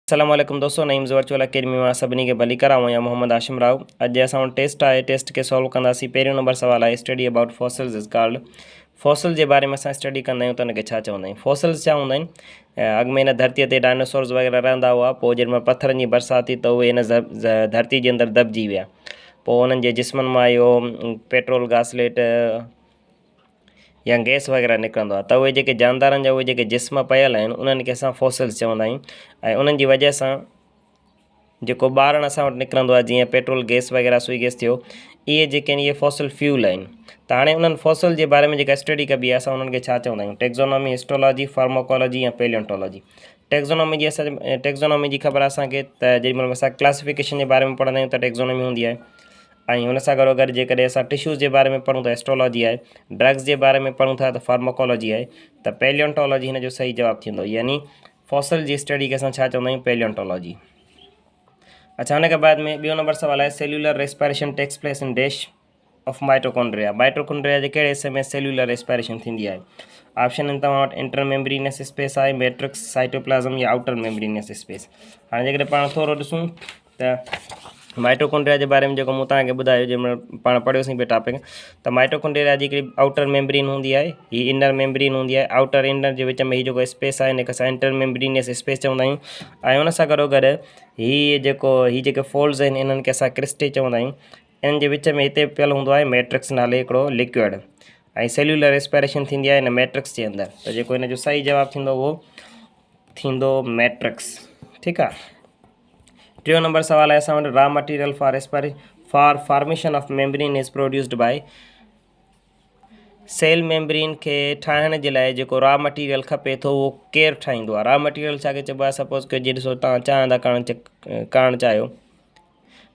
अस्सलाम वालेकुम दोस्तों, नईम्स वर्चुअल अकेडमी में सभिनी के भली कराऊं या मोहम्मद आशिम राव। अॼु असां वटि टेस्ट आहे। टेस्ट के सॉल्व कंदासीं। पहिरियों नंबर सवाल आहे, study about fossils is called. Fossil जे बारे में असां स्टडी कंदा आहियूं त हुनखे छा चवंदा आहियूं। फॉसिल्स छा हूंदा आहिनि? अॻु में हिन धरतीअ ते डायनासोर्स वग़ैरह रहंदा हुआ, पोइ जेॾीमहिल पथरनि जी बरसाति थी त उहे हिन धरती जे अंदरि दॿिजी विया। पोइ उन्हनि जे जिस्मनि मां इहो पेट्रोल गासलेट या गैस वग़ैरह निकिरंदो आहे, त उहे जेके जानदारनि जा उहे जेके जिस्म पयल आहिनि उन्हनि खे असां फॉसिल्स चवंदा आहियूं। ऐं उन्हनि जी वजह सां जेको ॿारनि असां वटि निकिरंदो आहे, जीअं पेट्रोल गैस वग़ैरह सुई गैस थियो, इहे जेके आहिनि इहे फॉसिल फ्यूल आहिनि। त हाणे उन्हनि फॉसिल जे बारे में जेका स्टडी कबी आहे, असां उन्हनि खे छा चवंदा आहियूं? टेक्सोनॉमी, हिस्टोलॉजी, फार्माकोलॉजी या पैलियोंटोलॉजी। टेक्सोनॉमी जी ख़बर आहे असांखे, त जेॾीमहिल असां क्लासिफिकेशन जे बारे में पढ़ंदा आहियूं त टेक्सोनॉमी हूंदी आहे। ऐं हुन सां गॾो गॾु जेकॾहिं असां टिश्यूज़ जे बारे में पढ़ूं त एस्ट्रोलॉजी आहे। ड्रग्स जे बारे में पढ़ूं था त फार्माकोलॉजी आहे। त पैलियोंटोलॉजी हिन जो सही जवाबु थींदो, यानी फॉसिल जी स्टडी खे असां छा चवंदा आहियूं? पैलियोंटोलॉजी। अच्छा, हुन खां बाद में ॿियो नंबर सवाल आहे, cellular respiration takes place in dash of mitochondria. Mitochondria जे कहिड़े हिस्से में सेल्युलर रेस्पायरेशन थींदी आहे? ऑप्शन आहिनि तव्हां वटि इंटर मेम्ब्रेनस स्पेस आहे, मैट्रिक्स, साइटोप्लाज़म या आउटर मेम्ब्रेनस स्पेस। हाणे जेकॾहिं पाण थोरो ॾिसूं त माइटोकॉन्ड्रिया जे बारे में जेको मूं तव्हांखे ॿुधायो, जंहिंमहिल पाण पढ़ियोसीं पिया टॉपिक, त माइटोकॉन्ड्रिया जी हिकिड़ी आउटर मेम्ब्रेन हूंदी आहे, हीअ इनर मेम्ब्रेन हूंदी आहे। आउटर इनर जे विच में हीअ जेको स्पेस आहे हिनखे असां इंटर मेम्ब्रेनस स्पेस चवंदा आहियूं। ऐं हुन सां गॾो गॾु हीअ जेके फोल्ड्स आहिनि इन्हनि खे असां क्रिस्टे चवंदा आहियूं। इन्हनि जे विच में हिते पियल हूंदो आहे मैट्रिक्स नाले हिकिड़ो लिक्विड, ऐं सेल्युलर रेस्पायरेशन थींदी आहे हिन मैट्रिक्स जे अंदरि। त जेको हिन जो सही जवाबु थींदो उहो थींदो मैट्रिक्स। ठीकु आहे। टियों नंबर सवाल आहे असां वटि, raw material for formation of membrane is produced by. Cell membrane खे ठाहिण जे लाइ जेको रॉ मटीरियल खपे थो उहो केरु ठाहींदो आहे? रॉ मटीरियल छा खे चइबो आहे? सपोज़ कयो जीअं ॾिसो, तव्हां चांहि था करणु चाहियो,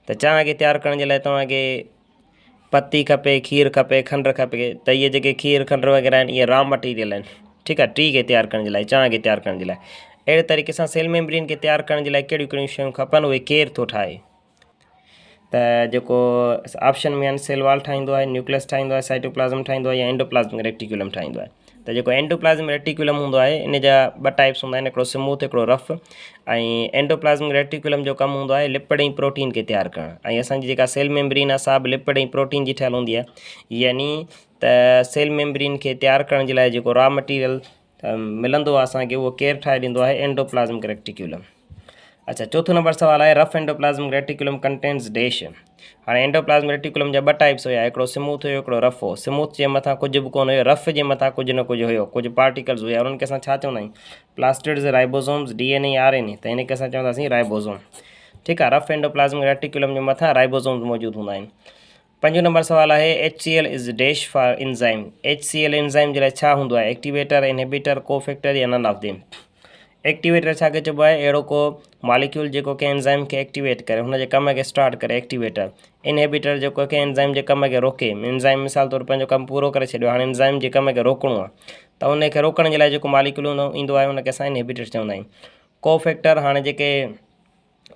त चांहि खे तयारु करण जे लाइ तव्हांखे पती खपे, खीरु खपे, खंडु खपे। त इहे जेके खीरु खंडु वग़ैरह आहिनि इहे रॉ मटीरियल आहिनि। ठीकु आहे। टी खे तयारु करण जे लाइ, चांहि खे तयारु करण जे लाइ। अहिड़े तरीक़े सां सेल मेम्ब्रेन खे तयारु करण जे लाइ कहिड़ियूं कहिड़ियूं शयूं खपनि, उहे केरु थो ठाहे? त जेको ऑप्शन में आहिनि, सेल वॉल ठाहींदो आहे, न्यूक्लियस ठाहींदो आहे, साइटोप्लाज़म ठाहींदो आहे या एंडोप्लाज़मिक रेटिकुलम ठाहींदो आहे। त जेको एंडोप्लाज़मिक रेटिकुलम हूंदो आहे इन जा ॿ टाइप्स हूंदा आहिनि, हिकिड़ो स्मूथ, हिकिड़ो रफ। ऐं एंडोप्लाज़मिक रेटिकुलम जो कमु हूंदो आहे लिपिड ऐं प्रोटीन खे तयारु करणु। ऐं असांजी जेका सेल मेम्ब्रेन आहे सा बि लिपिड ऐं प्रोटीन जी ठहियलु हूंदी आहे। यानी त सेल मेम्ब्रेन खे तयारु करण जे लाइ जेको रॉ मटीरियल मिलंदो आहे असांखे, उहो केरु ठाहे ॾींदो आहे? Endoplasmic reticulum. अच्छा, चौथो नंबर सवाल आहे, rough endoplasmic reticulum contains dash. हाणे एंडोप्लाज़मिक रेटिकुलम जा ॿ टाइप्स हुया, हिकिड़ो स्मूथ हुयो, हिकिड़ो रफ हो। स्मूथ जे मथां कुझु बि कोन हुयो, रफ जे मथां कुझु न कुझु हुयो, कुझु पार्टिकल्स हुया। उन्हनि खे असां छा चवंदा आहियूं? Plastids, ribosomes, DNA, RNA। त हिनखे असां चवंदासीं राइबोसोम। ठीकु आहे। रफ एंडोप्लाज़मिक रेटिकुलम जे मथां राइबोसोम्स मौजूदु हूंदा आहिनि। पंजो नंबर सवाल आहे, HCl is dash for enzyme. HCl enzyme जे लाइ छा हूंदो आहे? एक्टिवेटर, इनहिबिटर, कोफैक्टर या नन ऑफ देम। एक्टिवेटर छा खे चइबो आहे? अहिड़ो को मॉलिक्यूल जेको कि एंजाइम खे एक्टिवेट करे, हुनजे कम खे स्टार्ट करे, एक्टिवेटर। इनहिबिटर जेको कि एंजाइम जे कम खे रोके। एंजाइम मिसाल तौरु पंहिंजो कमु पूरो करे छॾियो, हाणे एंजाइम जे कम खे रोकणो आहे, त उनखे रोकण जे लाइ जेको मॉलिक्यूल ईंदो आहे उनखे असां इनहिबिटर चवंदा आहियूं। कोफैक्टर, हाणे जेके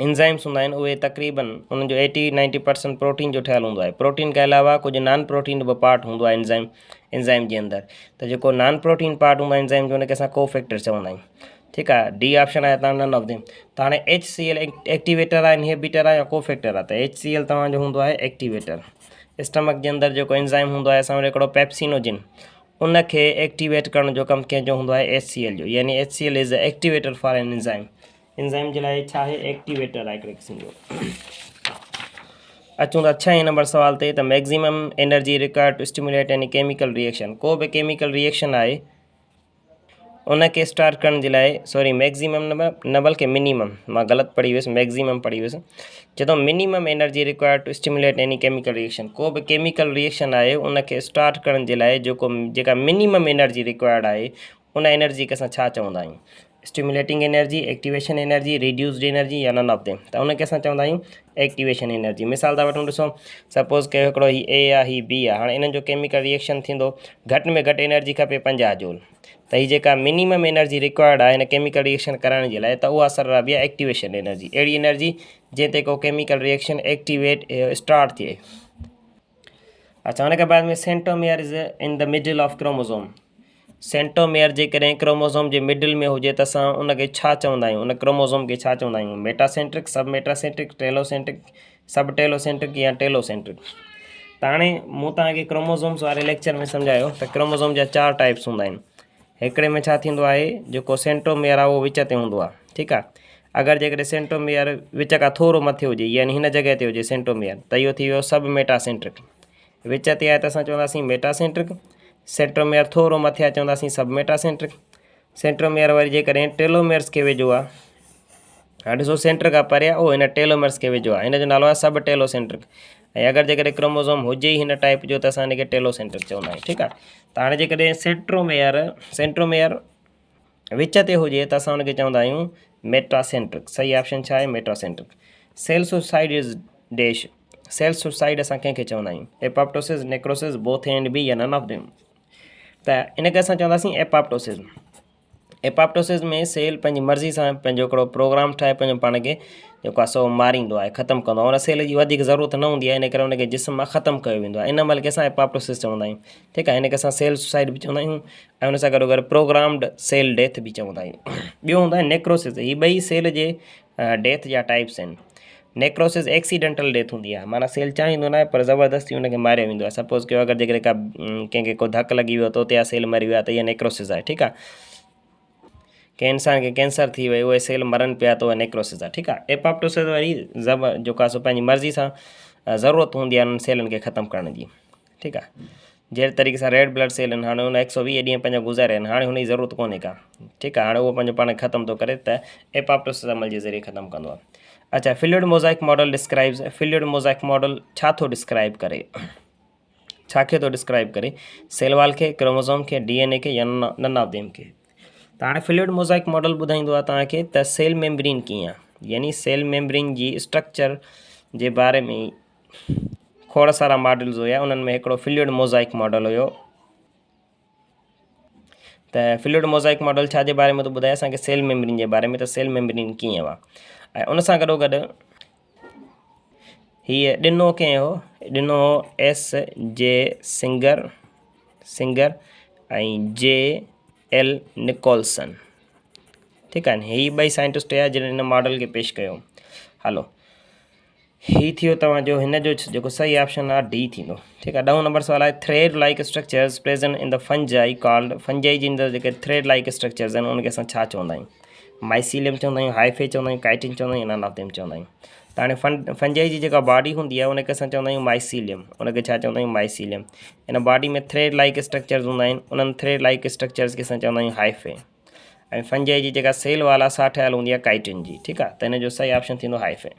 एंजाइम्स हूंदा आहिनि उहे तक़रीबन उन्हनि जो 80-90% प्रोटीन जो ठहियलु हूंदो आहे। प्रोटीन खां अलावा कुझु नॉन प्रोटीन बि पार्ट हूंदो आहे एंजाइम जे अंदरि। त जेको नॉन प्रोटीन पार्ट हूंदो आहे एंजाइम जो, उनखे असां कोफैक्टर चवंदा आहियूं। ठीकु आहे। डी ऑप्शन आहे तव्हां नन ऑफ देम। त हाणे HCl एक्टिवेटर आहे, इनहिबिटर आहे या कोफैक्टर आहे? त HCl तव्हांजो हूंदो आहे एक्टिवेटर। स्टमक जे अंदरि जेको एंजाइम हूंदो आहे असां वटि हिकिड़ो पेप्सिनोजिन, उनखे एक्टिवेट करण जो कमु कंहिंजो हूंदो आहे? HCl जो। यानी HCl is a activator for an enzyme. Enzyme जे लाइ छा आहे? एक्टिवेटर आहे हिकिड़े क़िस्म जो। अचूं था 6 नंबर सवाल ते, त maximum energy required to stimulate any chemical reaction. को बि केमिकल रिएक्शन आहे उनखे स्टार्ट करण जे लाइ, सॉरी मैक्सिमम न बल्कि मिनिमम, मां ग़लति पढ़ी वियुसि, मैक्सिमम पढ़ी वियुसि। चए थो minimum energy required to stimulate any chemical reaction. को बि केमिकल रिएक्शन आहे उनखे स्टार्ट करण जे लाइ जेका मिनिमम एनर्जी रिक्वायर्ड आहे उन एनर्जी खे असां छा चवंदा आहियूं? Stimulating energy, activation energy, reduced energy या नन ऑफ देम। त उनखे असां चवंदा आहियूं एक्टिवेशन एनर्जी। मिसाल था वठूं, ॾिसो सपोज़ कयो हिकिड़ो ही A आहे, ही B आहे। हाणे इन्हनि जो केमिकल रिएक्शन थींदो, घटि में घटि एनर्जी खपे 50 जूल। त हीअ जेका मिनिमम एनर्जी रिक्वायर्ड आहे हिन केमिकल रिएक्शन करण जे लाइ, त उहा असर रहिबी आहे एक्टिवेशन एनर्जी। अहिड़ी एनर्जी जंहिं ते को केमिकल रिएक्शन एक्टिवेट स्टार्ट थिए। अच्छा, हुन खां बाद में centromere is in the middle of chromosome. Centromere जेकॾहिं क्रोमोसोम जे मिडिल में हुजे त असां उनखे छा चवंदा आहियूं, उन क्रोमोसोम खे छा चवंदा आहियूं, मेटासेंट्रिक, सब मेटासेंट्रिक, टेलोसेंट्रिक, सब टेलोसेंट्रिक या टेलोसेंट्रिक। त हाणे मूं तव्हांखे क्रोमोसोम्स वारे लेक्चर में सम्झायो त क्रोमोसोम जा 4 टाइप्स हूंदा आहिनि। हिकिड़े में छा थींदो आहे, जेको सेंटोमेयर आहे उहो विच ते हूंदो आहे, ठीकु आहे। अगरि जेकॾहिं सेंटोमेयर विच खां थोरो मथे हुजे, यानी हिन जॻह ते हुजे सेंटोमेयर, त इहो थी वियो सब मेटासेंट्रिक। विच ते आहे त असां चवंदासीं मेटासेंट्रिक, सेंट्रोमेयर थोरो मथे आहे चवंदासीं सब मेटासेंट्रिक। सेंट्रोमेयर वरी जेकॾहिं टेलोमेयर्स खे वेझो आहे, हाणे ॾिसो सेंटर खां परे आहे उहो हिन टेलोमेयर्स खे वेझो आहे, हिन जो नालो आहे सब टेलोसेंट्रिक। ऐं अगरि जेकॾहिं क्रोमोसोम हुजे ई हिन टाइप जो त असां हिनखे टेलोसेंट्रिक चवंदा आहियूं, ठीकु आहे। त हाणे जेकॾहिं सेंट्रोमेयर विच ते हुजे त असां हुनखे चवंदा आहियूं मेटासेंट्रिक। सही ऑप्शन छा आहे, metacentric. Cell suicide is dash. Cell suicide असां कंहिंखे चवंदा आहियूं, apoptosis, necrosis, both and B या नन ऑफ देम। त इनखे असां चवंदासीं एपोप्टोसिस। एपोप्टोसिस में सेल पंहिंजी मर्ज़ी सां पंहिंजो हिकिड़ो प्रोग्राम ठाहे पंहिंजो पाण खे जेको आहे सो मारींदो आहे, ख़तमु कंदो आहे। उन सेल जी वधीक ज़रूरत न हूंदी आहे, इन करे उनखे जिस्म मां ख़तमु कयो वेंदो आहे। इन महिल खे असां एपोप्टोसिस चवंदा आहियूं, ठीकु आहे। हिनखे असां सेल सुसाइड बि चवंदा आहियूं ऐं उन सां गॾोगॾु प्रोग्राम्ड सेल डेथ बि चवंदा आहियूं। ॿियो हूंदो आहे नेक्रोसिस। हीअ ॿई सेल जे डेथ जा टाइप्स आहिनि। नेक्रोसिस एक्सीडेंटल डेथ हूंदी आहे, माना सेल चाहींदो न आहे पर ज़बरदस्ती हुनखे मारियो वेंदो आहे। सपोज़ कयो अगरि जेकॾहिं कंहिंखे को धकु लॻी वियो त उते आहे सेल मरी वियो आहे, त इहा नेक्रोसिस आहे, ठीकु आहे। कंहिं इंसान खे कैंसर थी वई, उहे सेल मरनि पिया, त उहा नेक्रोसिस आहे, ठीकु आहे। एपोप्टोसिस वरी जेको आहे सो पंहिंजी मर्ज़ी सां ज़रूरत हूंदी आहे उन्हनि सेलनि खे ख़तमु करण जी, ठीकु आहे। जहिड़े तरीक़े सां रेड ब्लड सेल आहिनि, हाणे हुन 120 ॾींहं पंहिंजा गुज़ारिया आहिनि, हाणे हुनजी ज़रूरत कोन्हे का, ठीकु आहे। हाणे उहो पंहिंजो पाण ख़तमु थो करे, त एपोप्टोसिस अमल जे ज़रिए ख़तमु कंदो आहे। अच्छा, fluid mosaic model describes. Fluid mosaic model छा थो डिस्क्राइब करे, छा खे थो डिस्क्राइब करे, सेल वॉल खे, क्रोमोसोम खे, DNA खे या नन ऑफ देम खे। त हाणे फिल्यूड मोज़ाइक मॉडल ॿुधाईंदो आहे तव्हांखे त सेल मेम्ब्रेन कीअं आहे, यानी सेल मेम्ब्रेन जी स्ट्रक्चर जे बारे में खोड़ सारा मॉडल्स हुया, उन्हनि में हिकिड़ो फिल्यूड मोज़ाइक मॉडल हुयो। त फिल्यूड मोज़ाइक मॉडल छा जे बारे में थो ॿुधाए असांखे, सेल मेम्ब्रेन जे बारे में, त सेल मेम्ब्रेन कीअं हुआ। ऐं उन सां गॾोगॾु हीअ ॾिनो कंहिं हो, ॾिनो S.J. सिंगर ऐं J.L. निकोलसन, ठीकु आहे। हीअ ॿई साइंटिस्ट हुया जिन हिन मॉडल खे पेश कयो। हलो, हीअ थियो तव्हांजो हिन जो जेको सही ऑप्शन आहे D थींदो, ठीकु आहे। 10 नंबर सवाल आहे, thread like structures present in the fungi called. Fungi जी अंदरि जेके थ्रेड लाइक स्ट्रक्चर्स आहिनि उनखे असां छा चवंदा आहियूं, माइसीलियम चवंदा आहियूं, हाइफे चवंदा आहियूं, काइटिन चवंदा आहियूं, नन ऑफ देम चवंदा आहियूं। त हाणे फंजाई जी जेका बॉडी हूंदी आहे उनखे असां चवंदा आहियूं माइसीलियम, उनखे छा चवंदा आहियूं, माइसीलियम। इन बॉडी में थ्रेड लाइक स्ट्रक्चर्स हूंदा आहिनि, उन्हनि थ्रेड लाइक स्ट्रक्चर्स खे असां चवंदा आहियूं हाइफे। ऐं फंजाई जी जेका सेल वाल आहे सा ठहियल हूंदी आहे काइटिन जी, ठीकु आहे। त हिन जो सही ऑप्शन थींदो हाइफे।